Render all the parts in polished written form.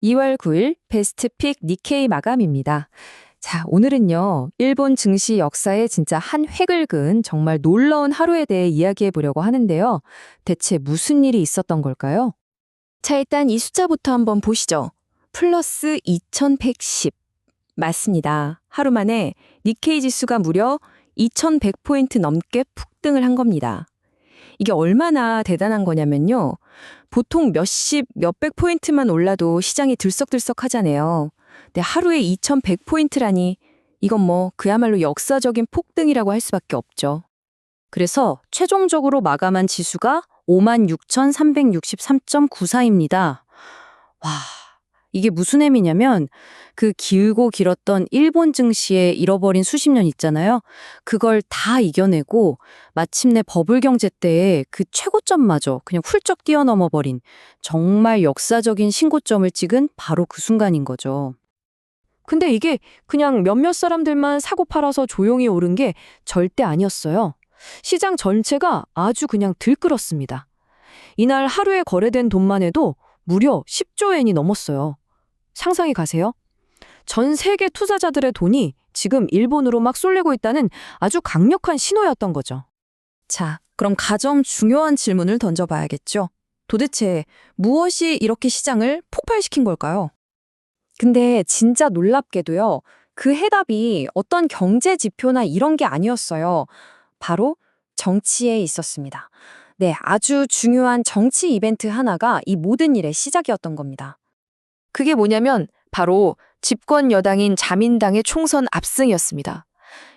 2월 9일 베스트픽 니케이 마감입니다. 자, 오늘은요, 일본 증시 역사에 진짜 한 획을 그은 정말 놀라운 하루에 대해 이야기해 보려고 하는데요. 대체 무슨 일이 있었던 걸까요? 자, 일단 이 숫자부터 한번 보시죠. 플러스 2110. 맞습니다. 하루 만에 니케이 지수가 무려 2100포인트 넘게 폭등을 한 겁니다. 이게 얼마나 대단한 거냐면요. 보통 몇십, 몇백 포인트만 올라도 시장이 들썩들썩 하잖아요. 근데 하루에 2100포인트라니 이건 뭐 그야말로 역사적인 폭등이라고 할 수밖에 없죠. 그래서 최종적으로 마감한 지수가 56,363.94입니다. 와, 이게 무슨 의미냐면 그 길고 길었던 일본 증시의 잃어버린 수십 년 있잖아요. 그걸 다 이겨내고 마침내 버블 경제 때의 그 최고점마저 그냥 훌쩍 뛰어넘어버린 정말 역사적인 신고점을 찍은 바로 그 순간인 거죠. 근데 이게 그냥 몇몇 사람들만 사고 팔아서 조용히 오른 게 절대 아니었어요. 시장 전체가 아주 그냥 들끓었습니다. 이날 하루에 거래된 돈만 해도 무려 10조 엔이 넘었어요. 상상이 가세요? 전 세계 투자자들의 돈이 지금 일본으로 막 쏠리고 있다는 아주 강력한 신호였던 거죠. 자, 그럼 가장 중요한 질문을 던져봐야겠죠. 도대체 무엇이 이렇게 시장을 폭발시킨 걸까요? 근데 진짜 놀랍게도요. 그 해답이 어떤 경제 지표나 이런 게 아니었어요. 바로 정치에 있었습니다. 네, 아주 중요한 정치 이벤트 하나가 이 모든 일의 시작이었던 겁니다. 그게 뭐냐면 바로 집권 여당인 자민당의 총선 압승이었습니다.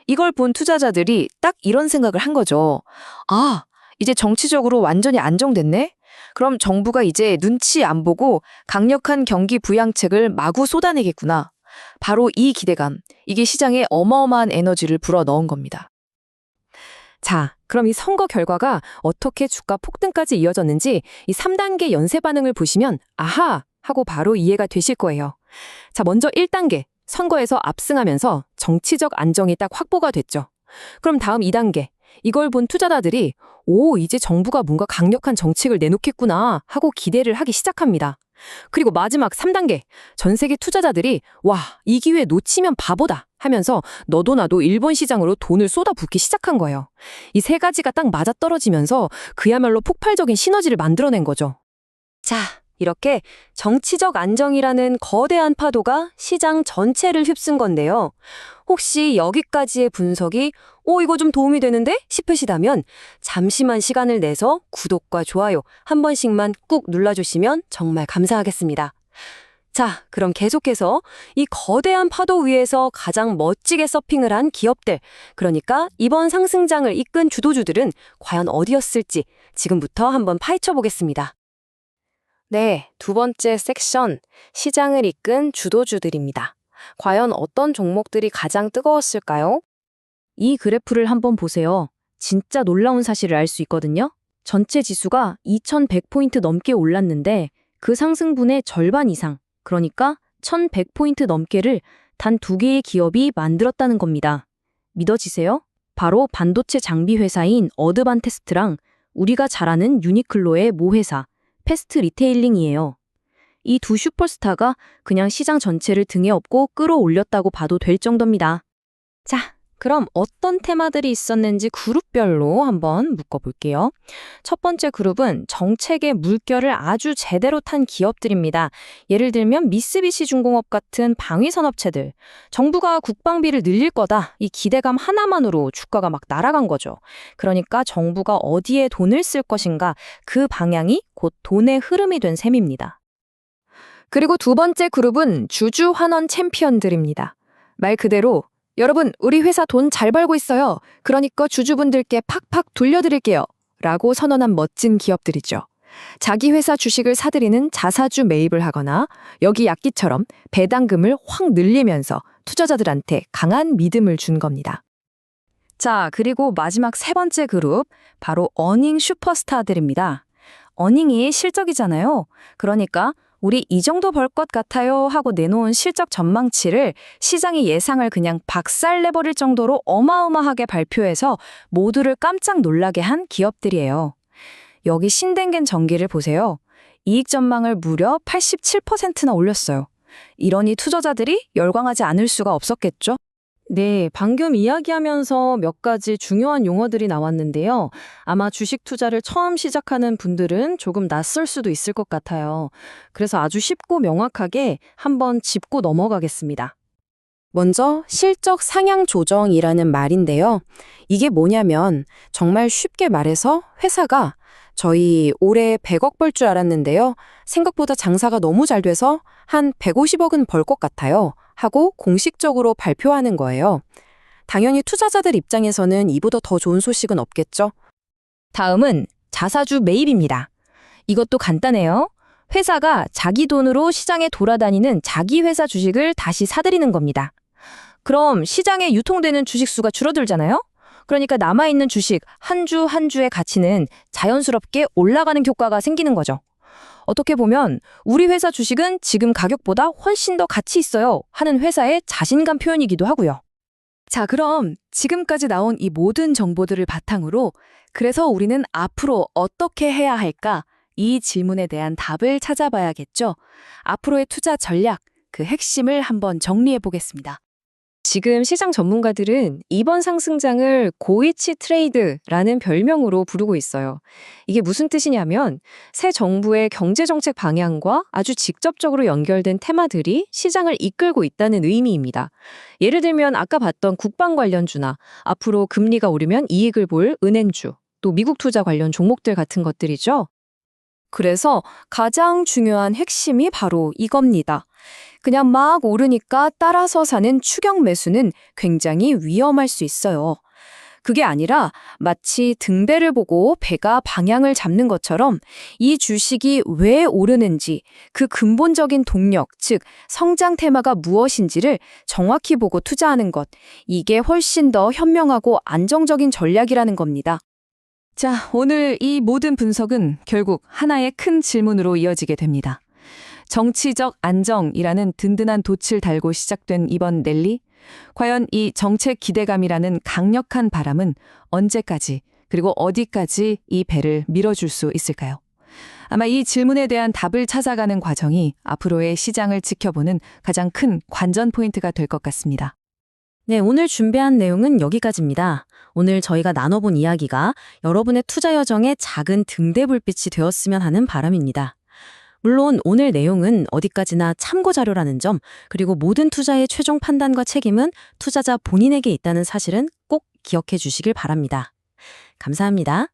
이걸 본 투자자들이 딱 이런 생각을 한 거죠. 아, 이제 정치적으로 완전히 안정됐네? 그럼 정부가 이제 눈치 안 보고 강력한 경기 부양책을 마구 쏟아내겠구나. 바로 이 기대감, 이게 시장에 어마어마한 에너지를 불어넣은 겁니다. 자, 그럼 이 선거 결과가 어떻게 주가 폭등까지 이어졌는지 이 3단계 연쇄 반응을 보시면 아하! 하고 바로 이해가 되실 거예요. 자, 먼저 1단계, 선거에서 압승하면서 정치적 안정이 딱 확보가 됐죠. 그럼 다음 2단계, 이걸 본 투자자들이 오, 이제 정부가 뭔가 강력한 정책을 내놓겠구나 하고 기대를 하기 시작합니다. 그리고 마지막 3단계, 전 세계 투자자들이 와, 이 기회 놓치면 바보다 하면서 너도 나도 일본 시장으로 돈을 쏟아붓기 시작한 거예요. 이 세 가지가 딱 맞아떨어지면서 그야말로 폭발적인 시너지를 만들어낸 거죠. 자, 이렇게 정치적 안정이라는 거대한 파도가 시장 전체를 휩쓴 건데요. 혹시 여기까지의 분석이 이거 좀 도움이 되는데? 싶으시다면 잠시만 시간을 내서 구독과 좋아요 한 번씩만 꾹 눌러주시면 정말 감사하겠습니다. 자, 그럼 계속해서 이 거대한 파도 위에서 가장 멋지게 서핑을 한 기업들, 그러니까 이번 상승장을 이끈 주도주들은 과연 어디였을지 지금부터 한번 파헤쳐 보겠습니다. 네, 두 번째 섹션, 시장을 이끈 주도주들입니다. 과연 어떤 종목들이 가장 뜨거웠을까요? 이 그래프를 한번 보세요. 진짜 놀라운 사실을 알 수 있거든요. 전체 지수가 2100포인트 넘게 올랐는데 그 상승분의 절반 이상, 그러니까 1100포인트 넘게를 단 두 개의 기업이 만들었다는 겁니다. 믿어지세요? 바로 반도체 장비 회사인 어드반테스트랑 우리가 잘 아는 유니클로의 모회사, 패스트 리테일링이에요. 이 두 슈퍼스타가 그냥 시장 전체를 등에 업고 끌어올렸다고 봐도 될 정도입니다. 자, 그럼 어떤 테마들이 있었는지 그룹별로 한번 묶어볼게요. 첫 번째 그룹은 정책의 물결을 아주 제대로 탄 기업들입니다. 예를 들면 미쓰비시 중공업 같은 방위산업체들. 정부가 국방비를 늘릴 거다. 이 기대감 하나만으로 주가가 막 날아간 거죠. 그러니까 정부가 어디에 돈을 쓸 것인가 그 방향이 곧 돈의 흐름이 된 셈입니다. 그리고 두 번째 그룹은 주주환원 챔피언들입니다. 말 그대로 여러분, 우리 회사 돈 잘 벌고 있어요. 그러니까 주주분들께 팍팍 돌려드릴게요. 라고 선언한 멋진 기업들이죠. 자기 회사 주식을 사들이는 자사주 매입을 하거나 여기 약기처럼 배당금을 확 늘리면서 투자자들한테 강한 믿음을 준 겁니다. 자, 그리고 마지막 세 번째 그룹, 바로 어닝 슈퍼스타들입니다. 어닝이 실적이잖아요. 그러니까 우리 이 정도 벌 것 같아요 하고 내놓은 실적 전망치를 시장의 예상을 그냥 박살내버릴 정도로 어마어마하게 발표해서 모두를 깜짝 놀라게 한 기업들이에요. 여기 신댕겐 전기를 보세요. 이익 전망을 무려 87%나 올렸어요. 이러니 투자자들이 열광하지 않을 수가 없었겠죠? 네, 방금 이야기하면서 몇 가지 중요한 용어들이 나왔는데요. 아마 주식 투자를 처음 시작하는 분들은 조금 낯설 수도 있을 것 같아요. 그래서 아주 쉽고 명확하게 한번 짚고 넘어가겠습니다. 먼저 실적 상향 조정이라는 말인데요. 이게 뭐냐면 정말 쉽게 말해서 회사가 저희 올해 100억 벌 줄 알았는데요. 생각보다 장사가 너무 잘 돼서 한 150억은 벌 것 같아요. 하고 공식적으로 발표하는 거예요. 당연히 투자자들 입장에서는 이보다 더 좋은 소식은 없겠죠. 다음은 자사주 매입입니다. 이것도 간단해요. 회사가 자기 돈으로 시장에 돌아다니는 자기 회사 주식을 다시 사들이는 겁니다. 그럼 시장에 유통되는 주식 수가 줄어들잖아요? 그러니까 남아있는 주식 한 주 한 주의 가치는 자연스럽게 올라가는 효과가 생기는 거죠. 어떻게 보면 우리 회사 주식은 지금 가격보다 훨씬 더 가치 있어요 하는 회사의 자신감 표현이기도 하고요. 자, 그럼 지금까지 나온 이 모든 정보들을 바탕으로 그래서 우리는 앞으로 어떻게 해야 할까? 이 질문에 대한 답을 찾아봐야겠죠. 앞으로의 투자 전략, 그 핵심을 한번 정리해 보겠습니다. 지금 시장 전문가들은 이번 상승장을 고이치 트레이드라는 별명으로 부르고 있어요. 이게 무슨 뜻이냐면 새 정부의 경제정책 방향과 아주 직접적으로 연결된 테마들이 시장을 이끌고 있다는 의미입니다. 예를 들면 아까 봤던 국방 관련주나 앞으로 금리가 오르면 이익을 볼 은행주, 또 미국 투자 관련 종목들 같은 것들이죠. 그래서 가장 중요한 핵심이 바로 이겁니다. 그냥 막 오르니까 따라서 사는 추격 매수는 굉장히 위험할 수 있어요. 그게 아니라 마치 등배를 보고 배가 방향을 잡는 것처럼 이 주식이 왜 오르는지 그 근본적인 동력, 즉 성장 테마가 무엇인지를 정확히 보고 투자하는 것. 이게 훨씬 더 현명하고 안정적인 전략이라는 겁니다. 자, 오늘 이 모든 분석은 결국 하나의 큰 질문으로 이어지게 됩니다. 정치적 안정이라는 든든한 돛을 달고 시작된 이번 랠리, 과연 이 정책 기대감이라는 강력한 바람은 언제까지 그리고 어디까지 이 배를 밀어줄 수 있을까요? 아마 이 질문에 대한 답을 찾아가는 과정이 앞으로의 시장을 지켜보는 가장 큰 관전 포인트가 될 것 같습니다. 네, 오늘 준비한 내용은 여기까지입니다. 오늘 저희가 나눠본 이야기가 여러분의 투자 여정에 작은 등대불빛이 되었으면 하는 바람입니다. 물론 오늘 내용은 어디까지나 참고 자료라는 점, 그리고 모든 투자의 최종 판단과 책임은 투자자 본인에게 있다는 사실은 꼭 기억해 주시길 바랍니다. 감사합니다.